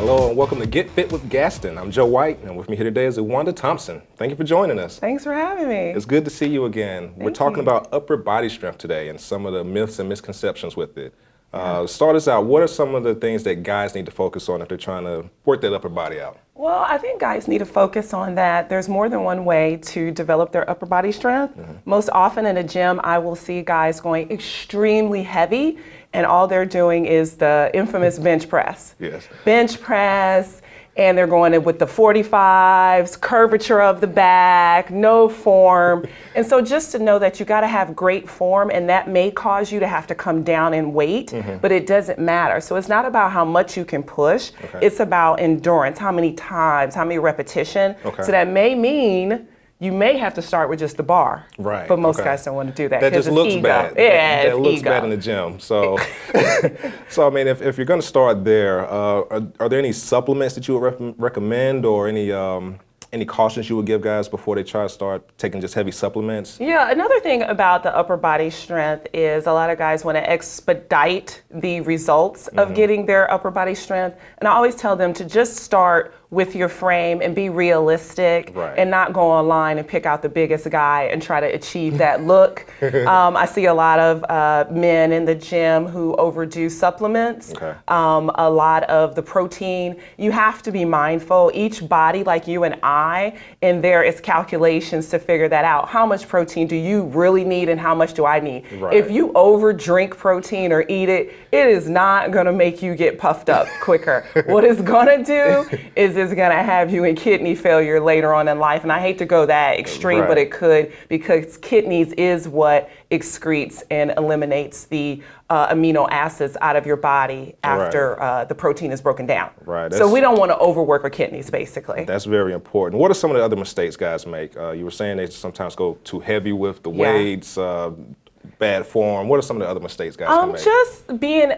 Hello and welcome to Get Fit with Gaston. I'm Joe White, and with me here today is Wanda Thompson. Thank you for joining us. Thanks for having me. It's good to see you again. We're talking about upper body strength today and some of the myths and misconceptions with it. Start us out, what are some of the things that guys need to focus on if they're trying to work that upper body out? Well, I think guys need to focus on that. There's more than one way to develop their upper body strength. Most often in a gym, I will see guys going extremely heavy, and all they're doing is the infamous bench press. Yes. Bench press, and they're going in with the 45s, curvature of the back, no form. And so just to know that you gotta have great form, and that may cause you to have to come down in weight, but it doesn't matter. So it's not about how much you can push, it's about endurance, how many times, how many repetition. So that may mean you may have to start with just the bar. Right. But most guys don't want to do that. That just looks bad. Yeah, that looks bad in the gym. So, so I mean, if you're going to start there, are there any supplements that you would recommend, or any cautions you would give guys before they try to start taking just heavy supplements? Yeah, another thing about the upper body strength is a lot of guys want to expedite the results of getting their upper body strength. And I always tell them to just start with your frame and be realistic and not go online and pick out the biggest guy and try to achieve that look. I see a lot of men in the gym who overdo supplements, a lot of the protein. You have to be mindful. Each body, like you and I, and there is calculations to figure that out. How much protein do you really need and how much do I need? If you over drink protein or eat it, it is not gonna make you get puffed up quicker. What it's gonna do is it's gonna have you in kidney failure later on in life. And I hate to go that extreme, but it could, because kidneys is what excretes and eliminates the amino acids out of your body after the protein is broken down. So we don't want to overwork our kidneys, basically. That's very important. What are some of the other mistakes guys make? You were saying they sometimes go too heavy with the weights, bad form. What are some of the other mistakes guys can make? Just being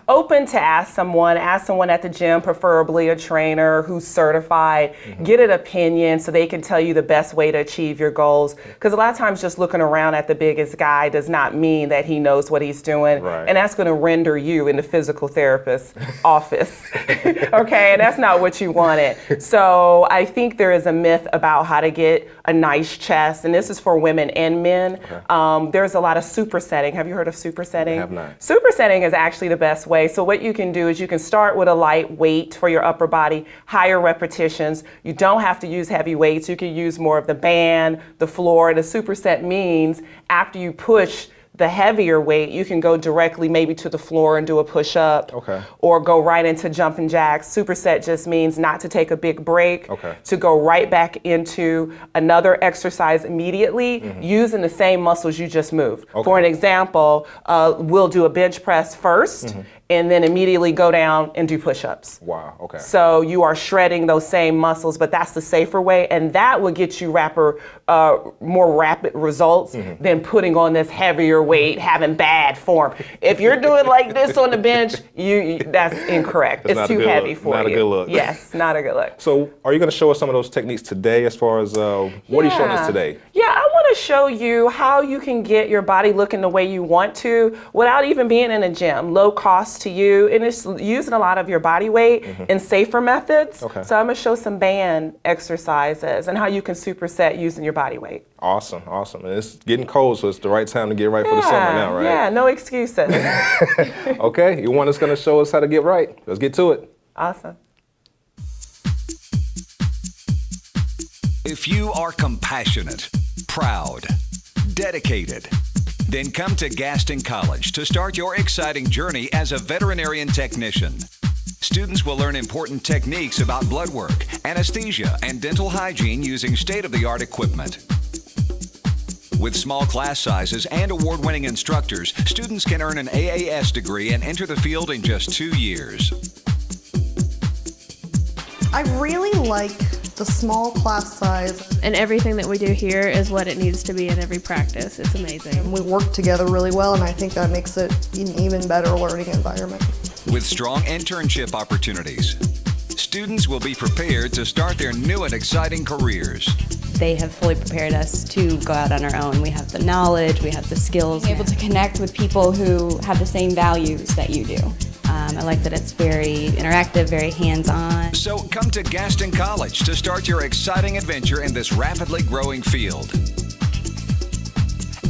open to ask someone at the gym, preferably a trainer who's certified, get an opinion so they can tell you the best way to achieve your goals. Because a lot of times just looking around at the biggest guy does not mean that he knows what he's doing. And that's going to render you in the physical therapist's office. And that's not what you wanted. So I think there is a myth about how to get a nice chest, and this is for women and men. There's a lot of supersetting. Have you heard of supersetting? I have not. Supersetting is actually the best way. So what you can do is you can start with a light weight for your upper body, higher repetitions. You don't have to use heavy weights. You can use more of the band, the floor. The superset means after you push the heavier weight, you can go directly maybe to the floor and do a push-up, or go right into jumping jacks. Superset just means not to take a big break, to go right back into another exercise immediately, using the same muscles you just moved. For an example, we'll do a bench press first, and then immediately go down and do push-ups. So you are shredding those same muscles, but that's the safer way, and that will get you more rapid results than putting on this heavier weight, having bad form. If you're doing like this on the bench, that's incorrect. It's too heavy for you. Not a good look. Yes, not a good look. So are you going to show us some of those techniques today as far as, what are you showing us today? Yeah, I want to show you how you can get your body looking the way you want to without even being in a gym. Low cost to you, and it's using a lot of your body weight in safer methods. So I'm going to show some band exercises and how you can superset using your body weight. Awesome, awesome. And it's getting cold, so it's the right time to get right for the summer now, right? Yeah, no excuses. Okay, you want us going to show us how to get right? Let's get to it. Awesome. If you are compassionate, proud, dedicated, then come to Gaston College to start your exciting journey as a veterinarian technician. Students will learn important techniques about blood work, anesthesia, and dental hygiene using state-of-the-art equipment. With small class sizes and award-winning instructors, students can earn an AAS degree and enter the field in just 2 years. I really like the small class size. And everything that we do here is what it needs to be in every practice. It's amazing. We work together really well, and I think that makes it an even better learning environment. With strong internship opportunities, students will be prepared to start their new and exciting careers. They have fully prepared us to go out on our own. We have the knowledge, we have the skills. Being able to connect with people who have the same values that you do. I like that it's very interactive, very hands-on. So come to Gaston College to start your exciting adventure in this rapidly growing field.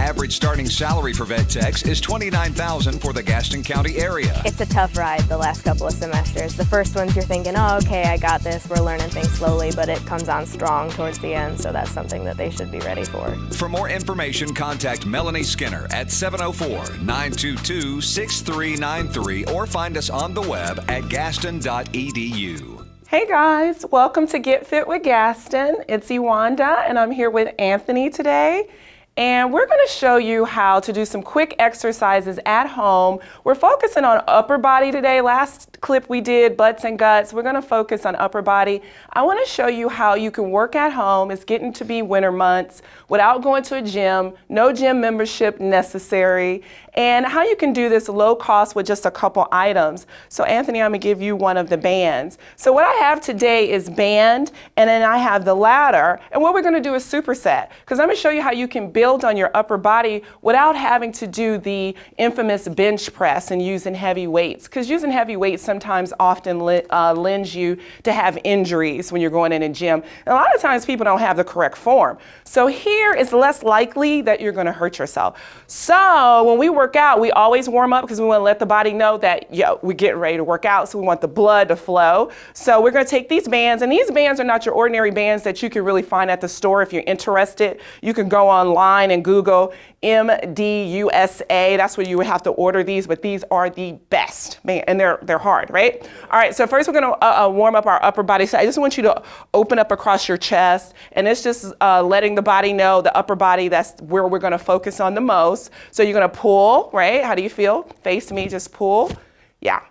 Average starting salary for vet techs is $29,000 for the Gaston County area. It's a tough ride the last couple of semesters. The first ones you're thinking, oh, okay, I got this, we're learning things slowly, but it comes on strong towards the end, so that's something that they should be ready for. For more information, contact Melanie Skinner at 704-922-6393 or find us on the web at gaston.edu. Hey guys, welcome to Get Fit with Gaston. It's Iwanda and I'm here with Anthony today. And we're going to show you how to do some quick exercises at home. We're focusing on upper body today. Last clip we did butts and guts. We're going to focus on upper body. I want to show you how you can work at home. It's getting to be winter months without going to a gym, no gym membership necessary, and how you can do this low cost with just a couple items. So Anthony, I'm going to give you one of the bands. So what I have today is band, and then I have the ladder. And what we're going to do is superset, because I'm going to show you how you can build on your upper body without having to do the infamous bench press and using heavy weights, because using heavy weights sometimes often lends you to have injuries when you're going in a gym. And a lot of times people don't have the correct form. So here it's less likely that you're going to hurt yourself. So when we work out, we always warm up because we want to let the body know that, we're getting ready to work out. So we want the blood to flow. So we're going to take these bands, and these bands are not your ordinary bands that you can really find at the store. If you're interested, you can go online and Google MDUSA. That's where you would have to order these, but these are the best, man, and they're hard, right? All right, so first we're going to warm up our upper body. So I just want you to open up across your chest, and it's just letting the body know, the upper body, that's where we're going to focus on the most. So you're going to pull, right? How do you feel? Face me, just pull. Yeah.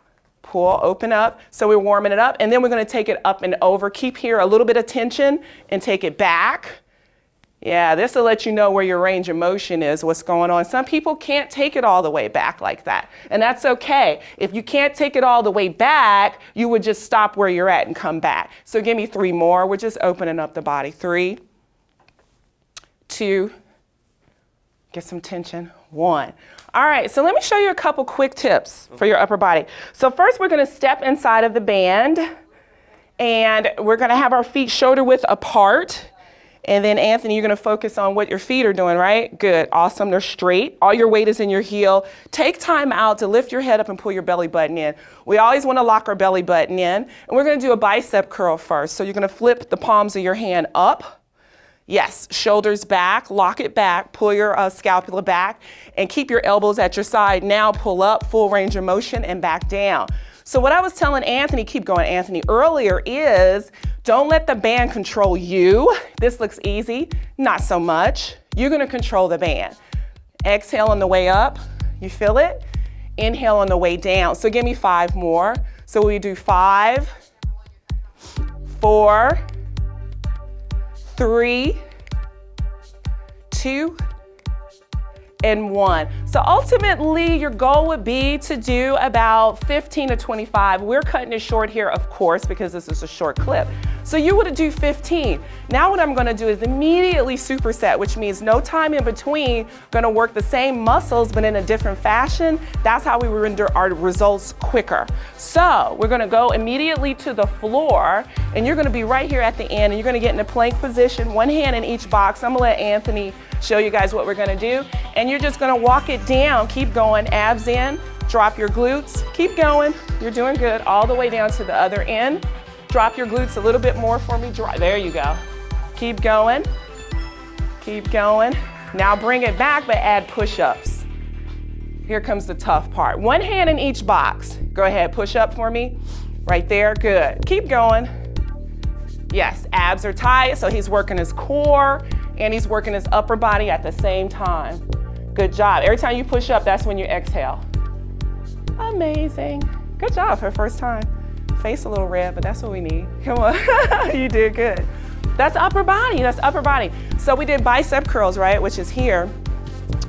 Pull, open up. So we're warming it up, and then we're going to take it up and over. Keep here a little bit of tension and take it back. Yeah, this will let you know where your range of motion is, what's going on. Some people can't take it all the way back like that, and that's okay. If you can't take it all the way back, you would just stop where you're at and come back. So give me 3 more. We're just opening up the body. 3, 2, get some tension. 1. All right, so let me show you a couple quick tips for your upper body. So first we're going to step inside of the band, and we're going to have our feet shoulder width apart. And then Anthony, you're going to focus on what your feet are doing, right? Good, awesome, they're straight. All your weight is in your heel. Take time out to lift your head up and pull your belly button in. We always want to lock our belly button in. And we're going to do a bicep curl first. So you're going to flip the palms of your hand up. Yes, shoulders back, lock it back, pull your scapula back, and keep your elbows at your side. Now pull up, full range of motion, and back down. So what I was telling Anthony, keep going Anthony, earlier is don't let the band control you. This looks easy, not so much. You're gonna control the band. Exhale on the way up, you feel it? Inhale on the way down. So give me 5 more. So we do 5, 4, 3, 2, and 1. So ultimately, your goal would be to do about 15 to 25. We're cutting it short here, of course, because this is a short clip. So you would do 15. Now what I'm gonna do is immediately superset, which means no time in between, gonna work the same muscles, but in a different fashion. That's how we render our results quicker. So we're gonna go immediately to the floor, and you're gonna be right here at the end, and you're gonna get in a plank position, one hand in each box. I'm gonna let Anthony show you guys what we're gonna do. And you're just gonna walk it down, keep going, abs in, drop your glutes, keep going, you're doing good, all the way down to the other end. Drop your glutes a little bit more for me, there you go. Keep going, keep going. Now bring it back, but add push-ups. Here comes the tough part. One hand in each box. Go ahead, push up for me. Right there, good. Keep going. Yes, abs are tight, so he's working his core and he's working his upper body at the same time. Good job. Every time you push up, that's when you exhale. Amazing. Good job for the first time. Face a little red, but that's what we need. Come on, you did good. That's upper body, that's upper body. So we did bicep curls, right, which is here.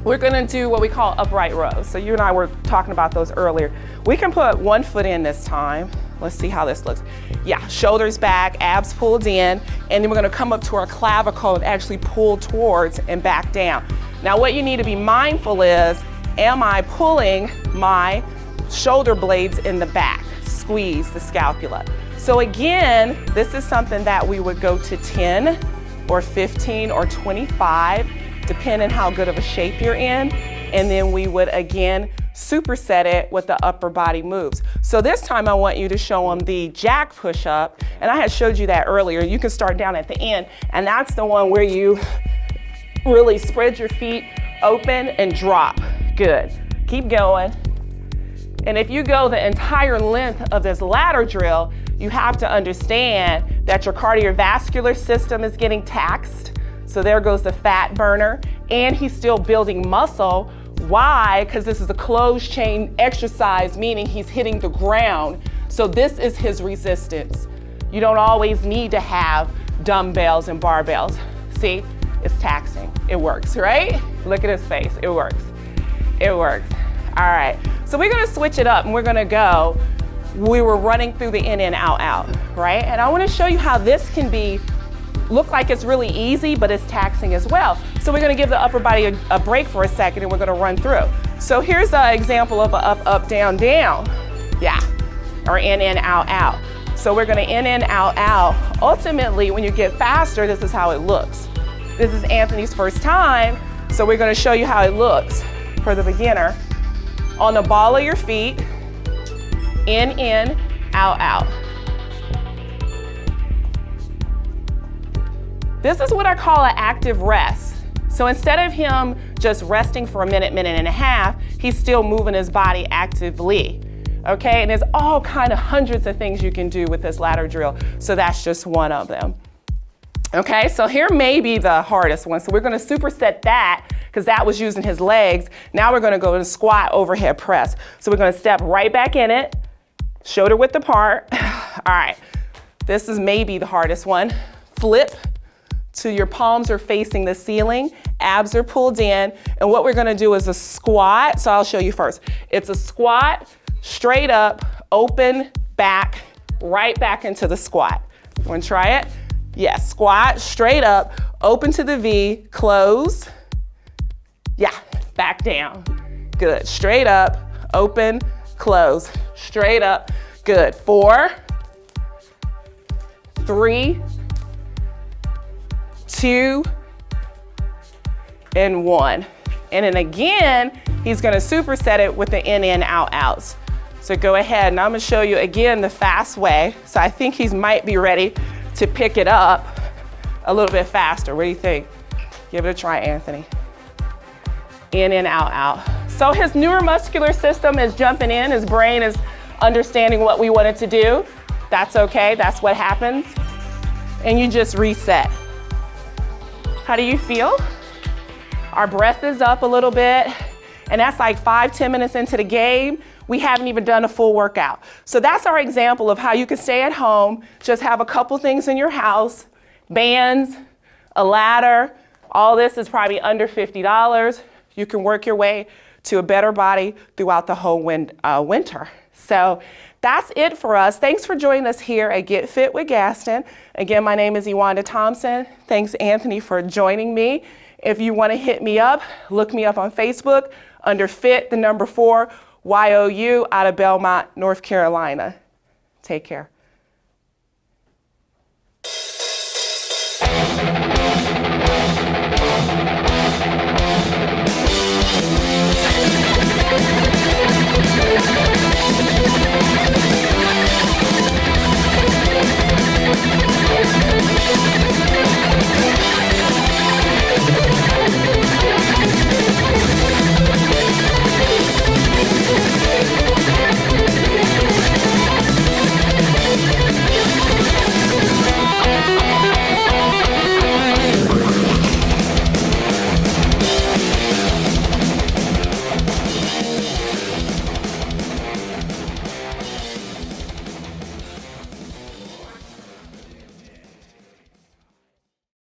We're gonna do what we call upright rows. So you and I were talking about those earlier. We can put 1 foot in this time. Let's see how this looks. Yeah, shoulders back, abs pulled in, and then we're gonna come up to our clavicle and actually pull towards and back down. Now what you need to be mindful is, am I pulling my shoulder blades in the back. Squeeze the scapula. So again, this is something that we would go to 10 or 15 or 25, depending how good of a shape you're in. And then we would again superset it with the upper body moves. So this time I want you to show them the jack push-up. And I had showed you that earlier. You can start down at the end. And that's the one where you really spread your feet open and drop. Good. Keep going. And if you go the entire length of this ladder drill, you have to understand that your cardiovascular system is getting taxed. So there goes the fat burner, and he's still building muscle. Why? Because this is a closed chain exercise, meaning he's hitting the ground. So this is his resistance. You don't always need to have dumbbells and barbells. See, it's taxing. It works, right? Look at his face. It works. It works. All right. So we're going to switch it up, and we're going to go. We were running through the in, out, out, right? And I want to show you how this can look like it's really easy, but it's taxing as well. So we're going to give the upper body a break for a second, and we're going to run through. So here's an example of a up, up, down, down. Yeah. Or in, out, out. So we're going to in, out, out. Ultimately, when you get faster, this is how it looks. This is Anthony's first time, so we're going to show you how it looks for the beginner. On the ball of your feet, in, out, out. This is what I call an active rest. So instead of him just resting for a minute, minute and a half, he's still moving his body actively. Okay, and there's all kind of hundreds of things you can do with this ladder drill. So that's just one of them. Okay, so here may be the hardest one. So we're going to superset that because that was using his legs. Now we're going to go to squat overhead press. So we're going to step right back in it, shoulder width apart. All right, this is maybe the hardest one. Flip to your palms are facing the ceiling, abs are pulled in, and what we're going to do is a squat. So I'll show you first. It's a squat, straight up, open, back, right back into the squat. You want to try it? Yes, squat, straight up, open to the V, close. Yeah, back down. Good. Straight up, open, close. Straight up. Good. 4, 3, 2, and 1. And then again, he's going to superset it with the in, out, outs. So go ahead, and I'm going to show you again the fast way. So I think he might be ready to pick it up a little bit faster. What do you think? Give it a try, Anthony. In, out, out. So his neuromuscular system is jumping in. His brain is understanding what we want it to do. That's okay. That's what happens. And you just reset. How do you feel? Our breath is up a little bit. And that's like 5-10 minutes into the game. We haven't even done a full workout. So that's our example of how you can stay at home, just have a couple things in your house, bands, a ladder. All this is probably under $50. You can work your way to a better body throughout the whole winter. So that's it for us. Thanks for joining us here at Get Fit with Gaston. Again, my name is Iwanda Thompson. Thanks, Anthony, for joining me. If you want to hit me up, look me up on Facebook under Fit, the number 4, YOU out of Belmont, North Carolina. Take care.